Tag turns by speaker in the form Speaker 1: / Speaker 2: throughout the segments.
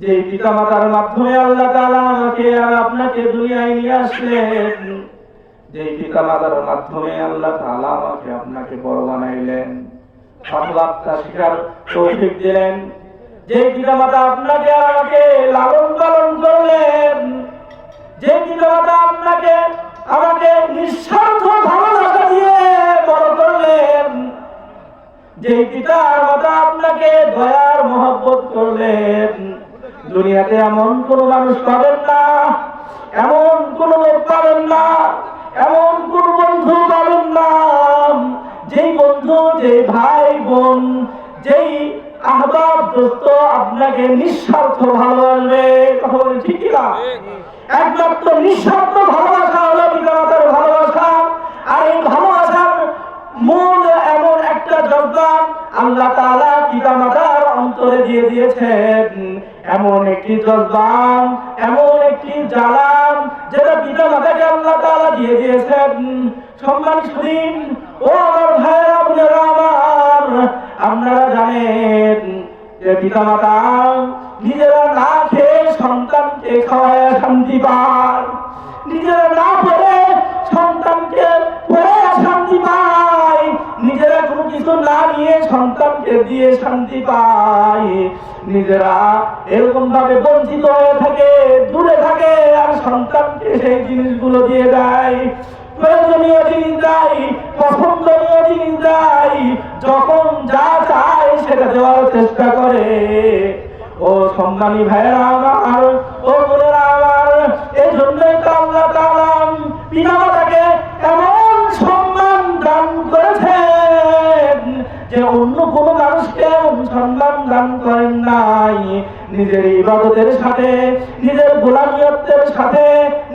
Speaker 1: যে পিতা মাতার মাধ্যমে আল্লাহ তাআলা আমাকে আর আপনাকে দুনিয়ায় নিয়ে আসলেন, যে পিতা মাতার মাধ্যমে আল্লাহ তাআলা আমাকে আপনাকে বড় বানাইলেন, সফলতা শিখার তৌফিক দিলেন, যে পিতা মাতা আপনাকে আর আমাকে লালন পালন করলেন, যে পিতা মাতা আপনাকে আমাকে নিঃস্বার্থ ভালোবাসা দিয়ে বড় করলেন, যে পিতা মাতা আপনাকে দয়ার মহব্বত করলেন, দুনিয়াতে এমন কোন মানুষ পাবেন না, এমন কোন লোক পাবেন না, এমন কোন বন্ধু পাবেন না, যেই বন্ধু, যেই ভাই বোন, যেই আহবাব দোস্ত আপনাকে নিঃস্বার্থ ভালোবাসবে। কথা বলে ঠিক না? একমাত্র নিঃস্বার্থ ভালোবাসা হলো পিতামাতার ভালোবাসা। আর এই ভালোবাসার মূল এমন একটা জজ্বা আল্লাহ তাআলা পিতামাতার অন্তরে দিয়ে দিয়েছেন, এমন একটি জজ্বা, এমন একটি জালাম যেটা পিতামাতাকে আল্লাহ তাআলা দিয়ে দিয়েছেন। সম্মানিত দিন ও আমার ভাইয়েরা বোনেরা আমার, আপনারা জানেন যে পিতামাতা নিজেরা না খেয়ে সন্তানকে খাওয়ায় শান্তি পায়, নিজেরা না পড়ে সন্তানকে পড়ে শান্তি পায়, নিজেরা কোনো কিছু না নিয়ে সন্তানকে দিয়ে শান্তি পায়, নিজেরা এরকম ভাবে বঞ্চিত হয়ে থাকে, দূরে থাকে, আর সন্তানকে সেই জিনিসগুলো দিয়ে দেয়, প্রয়োজনীয় জিনিস দেয়, পছন্দনীয় জিনিস দেয়, যখন যা চায় সেটা দেওয়ার চেষ্টা করে। ও সম্মানী ভাইয়েরা আমার, ও বোনেরা আমার, এই জন্যই তো আল্লাহ তাআলা পিতামাতাকে এমন সম্মান দান করেছেন যে অন্য কোনো মানুষকে এমন সম্মান দান করেন নাই। নিজের ইবাদতের সাথে, নিজের গোলামিয়তের সাথে,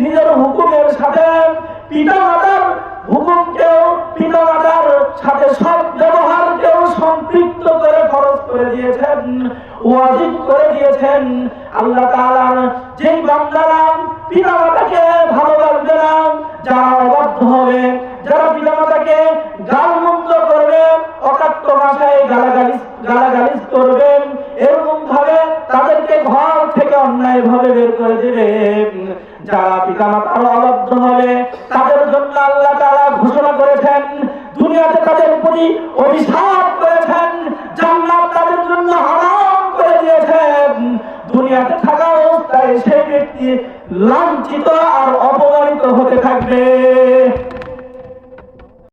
Speaker 1: নিজের হুকুমের সাথে পিতামাতার হুকুমকেও, পিতামাতার সাথে সব ব্যবহারকেও সম্পৃক্ত করে ফরজ করে দিয়েছেন, ওয়াজিব করে দিয়েছেন। আল্লাহ তাআলার যেই বান্দারা পিতামাতাকে ভালোবাসবে না, যারা অবাধ্য হবে, যারা পিতামাতাকে গালমন্দ করবে, অকাট্য ভাষায় গালাগালিজ করবেন, এরকম ভাবে তাদেরকে ঘর থেকে অন্যায় ভাবে বের করে দেবে, যারা পিতামাতার অবাধ্য হবে তাদের জন্য আল্লাহ তাআলা ঘোষণা করেছেন, দুনিয়াতে তাদের প্রতি অভিশাপ করেছেন, জান্নাত তাদের জন্য হারাম করে দিয়েছেন। দুনিয়াতে থাকা অবস্থায় সেই ব্যক্তি লাঞ্ছিত আর অপমানিত হতে থাকবে।